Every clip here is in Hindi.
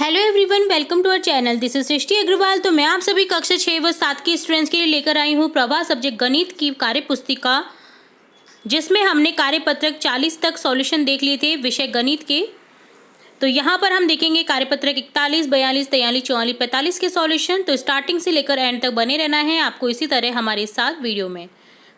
Hello everyone, welcome to our channel. This is Srishti Agarwal. तो मैं आप सभी कक्षा 6 व 7 के स्टूडेंट्स के लिए लेकर आई हूँ प्रवाह सब्जेक्ट गणित की कार्य पुस्तिका, जिसमें हमने कार्यपत्रक 40 तक सॉल्यूशन देख लिए थे विषय गणित के। तो यहाँ पर हम देखेंगे कार्यपत्रक 41, 42, 43, 44, 45 के सॉल्यूशन। तो स्टार्टिंग से लेकर एंड तक बने रहना है आपको इसी तरह हमारे साथ वीडियो में।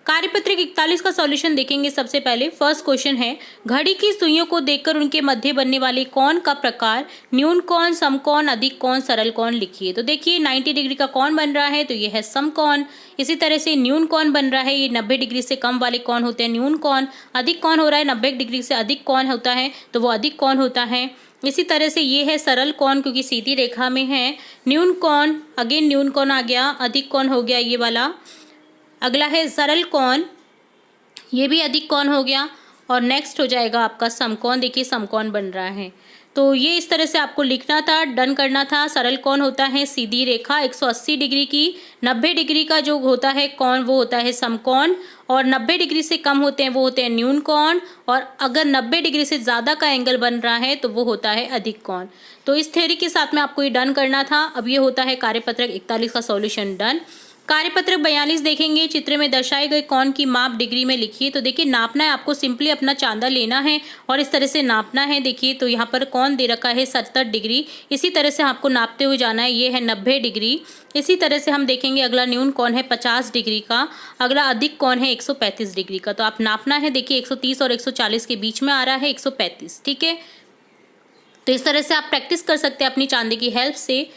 कार्यपत्रक 41 का सॉल्यूशन देखेंगे। सबसे पहले फर्स्ट क्वेश्चन है, घड़ी की सुइयों को देखकर उनके मध्य बनने वाले कोण का प्रकार न्यून कोण, समकोण, अधिक कोण, सरल कोण लिखिए। तो देखिए 90 डिग्री का कोण बन रहा है तो ये है समकोण। इसी तरह से न्यून कोण बन रहा है, ये 90 डिग्री से कम वाले कोण होते हैं न्यून कोण। अधिक कोण हो रहा है 90 डिग्री से अधिक कोण होता है तो वो अधिक कोण होता है। इसी तरह से ये है सरल कोण, क्योंकि सीधी रेखा में है। न्यून कोण, अगेन न्यून कोण आ गया, अधिक कोण हो गया ये वाला। अगला है सरल कोण, ये भी अधिक कोण हो गया। और नेक्स्ट हो जाएगा आपका समकोण। देखिए समकोण बन रहा है। तो ये इस तरह से आपको लिखना था, डन करना था। सरल कोण होता है सीधी रेखा 180 डिग्री की। 90 डिग्री का जो होता है कोण वो होता है समकोण, और 90 डिग्री से कम होते हैं वो होते हैं न्यून कोण, और अगर 90 डिग्री से ज़्यादा का एंगल बन रहा है तो वो होता है अधिक कोण। तो इस थ्योरी के साथ में आपको ये डन करना था। अब ये होता है कार्यपत्रक 41 का सॉल्यूशन डन। कार्यपत्रक 42 देखेंगे। चित्र में दर्शाए गए कोण की माप डिग्री में लिखिए। तो देखिए नापना है आपको, सिंपली अपना चांदा लेना है और इस तरह से नापना है। देखिए तो यहाँ पर कोण दे रखा है 70 डिग्री, इसी तरह से आपको नापते हुए जाना है। ये है 90 डिग्री। इसी तरह से हम देखेंगे अगला न्यून कोण है 50 डिग्री का, अगला अधिक कोण है 135 डिग्री का। तो आप नापना है, देखिए 130 और 140 के बीच में आ रहा है 135, ठीक है। तो इस तरह से आप प्रैक्टिस कर सकते हैं अपनी चांदी की हेल्प से।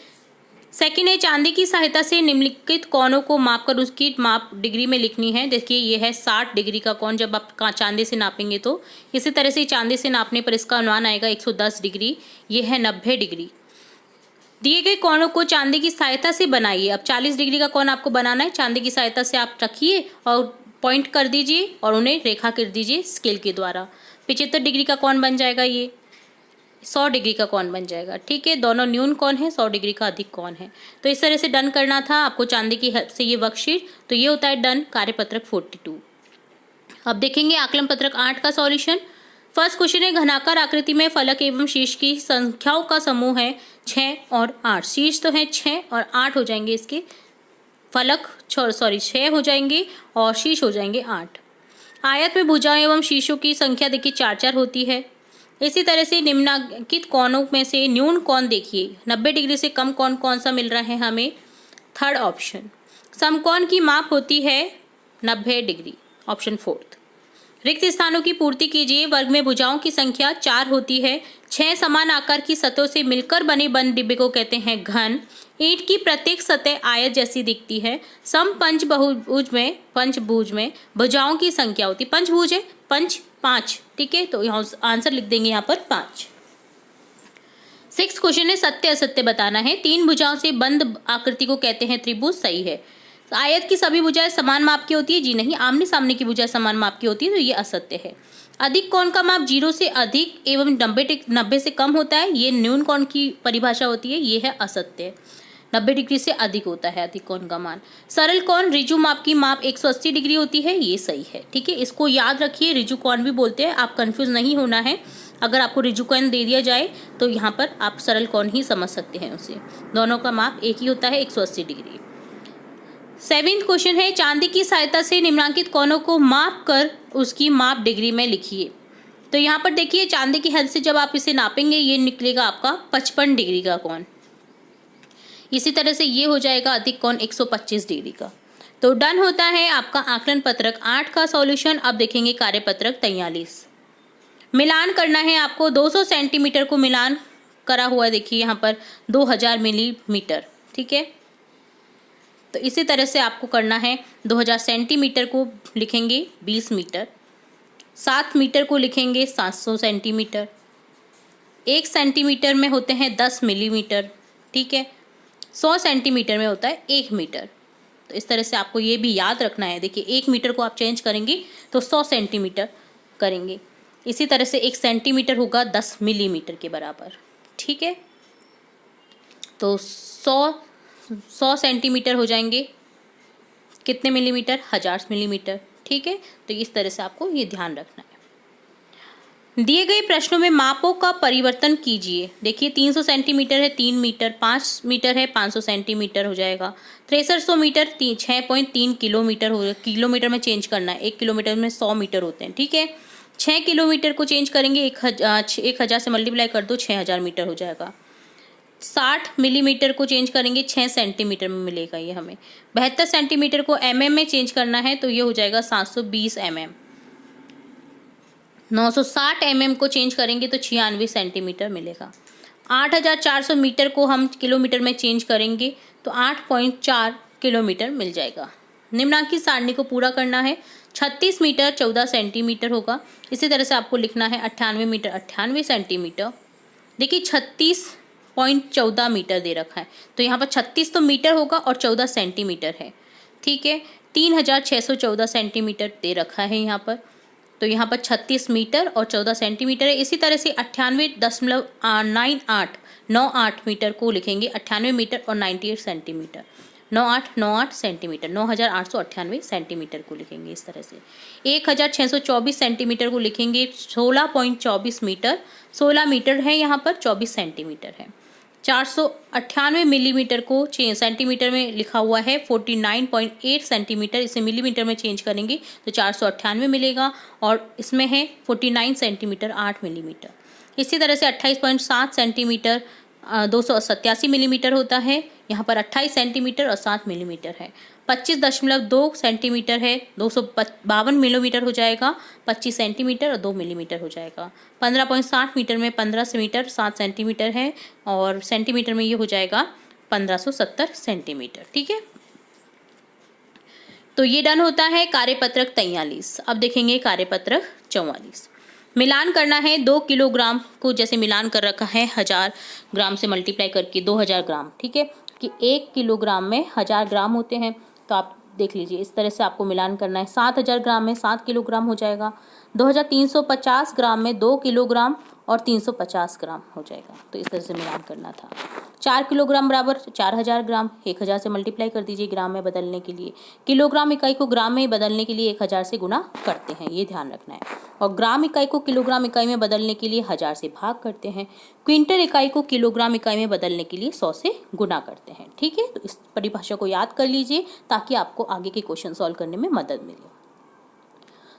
सेकेंड है, चांदी की सहायता से निम्नलिखित कोणों को मापकर उसकी माप डिग्री में लिखनी है। देखिए ये है 60 डिग्री का कोण जब आप चांदी से नापेंगे तो। इसी तरह से चांदी से नापने पर इसका अनुमान आएगा 110 डिग्री। ये है 90 डिग्री। दिए गए कोणों को चांदी की सहायता से बनाइए। अब 40 डिग्री का कोण आपको बनाना है, चांदी की सहायता से आप रखिए और पॉइंट कर दीजिए और उन्हें रेखा कर दीजिए स्केल के द्वारा। 75 डिग्री का कोण बन जाएगा, ये 100 डिग्री का कोण बन जाएगा, ठीक है। दोनों न्यून कोण है, 100 डिग्री का अधिक कोण है। तो इस तरह से डन करना था आपको चांदी की हेल्प से ये वर्कशीट। तो ये होता है डन कार्यपत्रक 42। अब देखेंगे आकलन पत्रक 8 का सॉल्यूशन। फर्स्ट क्वेश्चन है, घनाकार आकृति में फलक एवं शीर्ष की संख्याओं का समूह है 6 और 8। शीर्ष तो है 6 और 8 हो जाएंगे इसके। फलक 6 हो जाएंगे और शीर्ष हो जाएंगे 8। आयत में भुजाओं एवं शीर्षों की संख्या देखिए 4-4 होती है। इसी तरह से निम्नलिखित कोणों में से न्यून कोण देखिए, 90 डिग्री से कम कोण कौन सा मिल रहा है हमें? Third option. समकोण की माप होती है 90 डिग्री, ऑप्शन फोर्थ। रिक्त स्थानों की पूर्ति कीजिए। वर्ग में भुजाओं की संख्या 4 होती है। 6 समान आकार की सतहों से मिलकर बने बंद डिब्बे को कहते हैं घन। ईंट की प्रत्येक सतह आयत जैसी दिखती है। सम पंचभुज में भुजाओं की संख्या होती है, पंचभुज है 5, ठीक है। तो यहाँ आंसर लिख देंगे यहाँ पर 5। 6 क्वेश्चन है, सत्य असत्य बताना है। 3 भुजाओं से बंद आकृति को कहते हैं त्रिभुज, सही है। तो आयत की सभी भुजाएं समान माप की होती है, जी नहीं। आमने सामने की भुजाएं समान माप की होती है, तो ये असत्य है। अधिक कोण का माप 0 से अधिक एवं 90 से कम होता है, ये न्यून कोण की परिभाषा होती है, ये है असत्य। 90 डिग्री से अधिक होता है अधिक कोण का मान। सरल कोण रिजु माप की माप 180 डिग्री होती है, ये सही है, ठीक है। इसको याद रखिए, रिजु कोण भी बोलते हैं, आप कंफ्यूज नहीं होना है। अगर आपको रिजु कोण दे दिया जाए तो यहाँ पर आप सरल कोण ही समझ सकते हैं उसे। दोनों का माप एक ही होता है 180 डिग्री। 7वां क्वेश्चन है, चांदी की सहायता से निम्नलिखित कोणों को माप कर उसकी माप डिग्री में लिखिए। तो यहाँ पर देखिए चांदी की हेल्प से जब आप इसे नापेंगे ये निकलेगा आपका 55 डिग्री का कोण। इसी तरह से ये हो जाएगा अधिक कोण 125 डिग्री का। तो डन होता है आपका आकलन पत्रक 8 का सॉल्यूशन। अब देखेंगे कार्यपत्रक 43। मिलान करना है आपको। 200 सेंटीमीटर को मिलान करा हुआ है, देखिए यहाँ पर 2000 मिलीमीटर, ठीक है। तो इसी तरह से आपको करना है। 2000 सेंटीमीटर को लिखेंगे 20 मीटर, 7 मीटर को लिखेंगे 700 सेंटीमीटर, 1 सेंटीमीटर में होते हैं 10 मिलीमीटर, ठीक है। 100 सेंटीमीटर में होता है 1 मीटर। तो इस तरह से आपको ये भी याद रखना है। देखिए 1 मीटर को आप चेंज करेंगे तो 100 सेंटीमीटर करेंगे। इसी तरह से 1 सेंटीमीटर होगा 10 मिलीमीटर के बराबर, ठीक है। तो 100 सेंटीमीटर हो जाएंगे कितने मिलीमीटर? 1000 मिलीमीटर, ठीक है। तो इस तरह से आपको ये ध्यान रखना है। दिए गए प्रश्नों में मापों का परिवर्तन कीजिए। देखिए 300 सेंटीमीटर है 3 मीटर, 5 मीटर है 500 सेंटीमीटर हो जाएगा, 6300 मीटर 6.3 किलोमीटर हो, किलोमीटर में चेंज करना है, 1 किलोमीटर में 100 मीटर होते हैं, ठीक है। 6 किलोमीटर को चेंज करेंगे 1000 से मल्टीप्लाई कर दो 6000 मीटर हो जाएगा। 60 मिलीमीटर को चेंज करेंगे 6 सेंटीमीटर में मिलेगा ये हमें। 72 सेंटीमीटर को mm में चेंज करना है तो ये हो जाएगा 720 mm। 960 mm को चेंज करेंगे तो 96 सेंटीमीटर मिलेगा। 8400 मीटर को हम किलोमीटर में चेंज करेंगे तो 8.4 किलोमीटर मिल जाएगा। निम्नांकित सारणी को पूरा करना है। 36 मीटर 14 सेंटीमीटर होगा। इसी तरह से आपको लिखना है 98 मीटर 98 सेंटीमीटर। देखिए 36.14 मीटर दे रखा है तो यहाँ पर 36 तो मीटर होगा और 14 सेंटीमीटर है, ठीक है। 3614 सेंटीमीटर दे रखा है यहाँ पर, तो यहाँ पर 36 मीटर और 14 सेंटीमीटर है। इसी तरह से 98.98 मीटर को लिखेंगे, 98 मीटर और 98 सेंटीमीटर, 98 सेंटीमीटर, 9898 सेंटीमीटर को लिखेंगे इस तरह से। 1624 सेंटीमीटर को लिखेंगे 16.24 मीटर, 16 मीटर है यहाँ पर, 24 सेंटीमीटर है। 498 मिलीमीटर को सेंटीमीटर में लिखा हुआ है 49.8 सेंटीमीटर, इसे मिलीमीटर में चेंज करेंगे तो 498 मिलेगा और इसमें है 49 सेंटीमीटर 8 मिलीमीटर। इसी तरह से 28.7 सेंटीमीटर 287 मिलीमीटर होता है, यहाँ पर 28 सेंटीमीटर और 7 मिलीमीटर है। 25.2 सेंटीमीटर है, 252 मिलीमीटर हो जाएगा, 25 सेंटीमीटर और 2 मिलीमीटर हो जाएगा। 15.7 मीटर में 15 मीटर 7 सेंटीमीटर है और सेंटीमीटर में ये हो जाएगा 1570 सेंटीमीटर, ठीक है। तो ये डन होता है कार्यपत्रक 43। अब देखेंगे कार्यपत्रक 44। मिलान करना है 2 किलोग्राम को, जैसे मिलान कर रखा है 1000 ग्राम से मल्टीप्लाई करके 2000 ग्राम, ठीक है, कि 1 किलोग्राम में 1000 ग्राम होते हैं। तो आप देख लीजिए इस तरह से आपको मिलान करना है। 7000 ग्राम में 7 किलोग्राम हो जाएगा, 2350 ग्राम में 2 किलोग्राम और 350 ग्राम हो जाएगा। तो इस तरह से मिलान करना था। 4 किलोग्राम बराबर 4000 ग्राम, 1000 से मल्टीप्लाई कर दीजिए ग्राम में बदलने के लिए। किलोग्राम इकाई को ग्राम में बदलने के लिए 1000 से गुना करते हैं, ये ध्यान रखना है। और ग्राम इकाई को किलोग्राम इकाई में बदलने के लिए 1000 से भाग करते हैं। क्विंटल इकाई को किलोग्राम इकाई में बदलने के लिए 100 से गुना करते हैं, ठीक है। तो इस परिभाषा को याद कर लीजिए ताकि आपको आगे के क्वेश्चन सॉल्व करने में मदद मिले।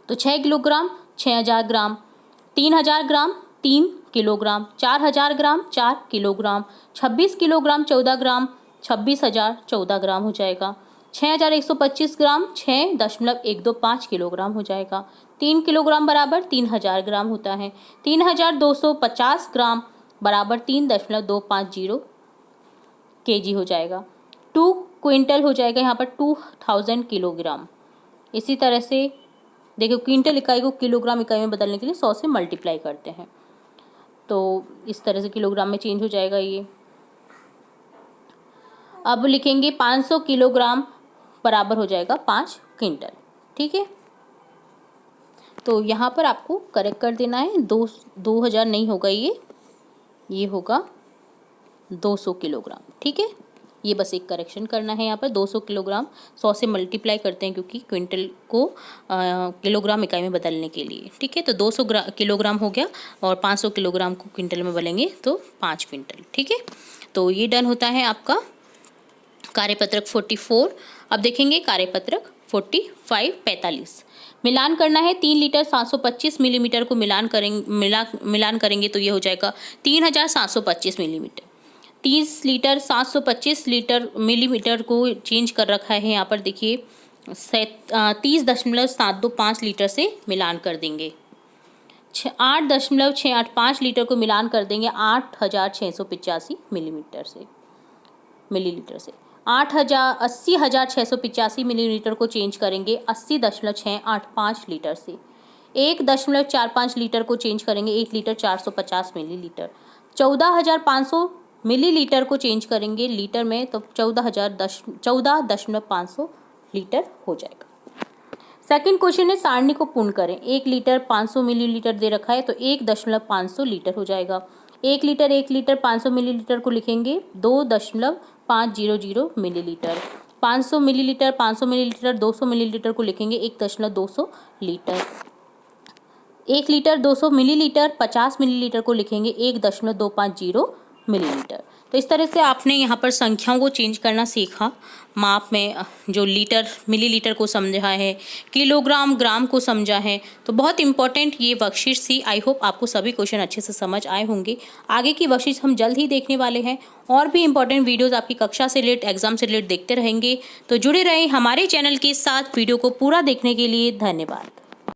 तो 6 किलोग्राम 6000 ग्राम, 3000 ग्राम 3 किलोग्राम, 4000 ग्राम 4 किलोग्राम, 26 किलोग्राम 14 ग्राम, 26000 14 ग्राम हो जाएगा। 6125 ग्राम 6.125 किलोग्राम हो जाएगा। 3 किलोग्राम बराबर 3000 ग्राम होता है। 3250 ग्राम बराबर 3.250 kg हो जाएगा। 2 क्विंटल हो जाएगा यहाँ पर 2000 किलोग्राम। इसी तरह से देखो क्विंटल इकाई को किलोग्राम इकाई में बदलने के लिए 100 से मल्टीप्लाई करते हैं, तो इस तरह से किलोग्राम में चेंज हो जाएगा ये। अब लिखेंगे 500 किलोग्राम बराबर हो जाएगा 5 क्विंटल, ठीक है। तो यहाँ पर आपको करेक्ट कर देना है, 2000 नहीं होगा ये होगा 200 किलोग्राम, ठीक है। ये बस एक करेक्शन करना है यहाँ पर। 200 किलोग्राम 100 से मल्टीप्लाई करते हैं क्योंकि क्विंटल को किलोग्राम इकाई में बदलने के लिए, ठीक है। तो 200 किलोग्राम हो गया और 500 किलोग्राम को क्विंटल में बदलेंगे तो 5 क्विंटल, ठीक है। तो ये डन होता है आपका कार्यपत्रक 44। अब देखेंगे कार्यपत्रक 45। मिलान करना है 3 लीटर 725 मिलीमीटर को मिलान करेंगे तो ये हो जाएगा 3725 मिलीमीटर। 30 लीटर 725 मिलीमीटर को चेंज कर रखा है यहाँ पर, देखिए 30.725 लीटर से मिलान कर देंगे। 8.685 लीटर को मिलान कर देंगे 8685 मिलीलीटर से। 80,685 मिलीलीटर को चेंज करेंगे 80.685 लीटर से। 1.45 लीटर को चेंज करेंगे 1 लीटर 450 मिलीलीटर। 14,500 मिलीलीटर को चेंज करेंगे लीटर में तो 14.500 लीटर हो जाएगा। सेकंड क्वेश्चन है सारणी को पूर्ण करें। 1 लीटर 500 मिलीलीटर दे रखा है तो 1.500 लीटर हो जाएगा। 1 लीटर 500 मिलीलीटर को लिखेंगे 2.500 मिलीलीटर। 500 मिलीलीटर 200 मिलीलीटर को लिखेंगे 1.200 लीटर। 1 लीटर 200 मिलीलीटर, 50 मिलीलीटर को लिखेंगे 1.250 मिलीलीटर। तो इस तरह से आपने यहाँ पर संख्याओं को चेंज करना सीखा। माप में जो लीटर मिलीलीटर को समझा है, किलोग्राम ग्राम को समझा है। तो बहुत इंपॉर्टेंट ये वर्कशीट थी। आई होप आपको सभी क्वेश्चन अच्छे से समझ आए होंगे। आगे की वर्कशीट हम जल्द ही देखने वाले हैं और भी इंपॉर्टेंट वीडियोस आपकी कक्षा से रिलेटेड, एग्जाम से रिलेटेड देखते रहेंगे। तो जुड़े रहें हमारे चैनल के साथ। वीडियो को पूरा देखने के लिए धन्यवाद।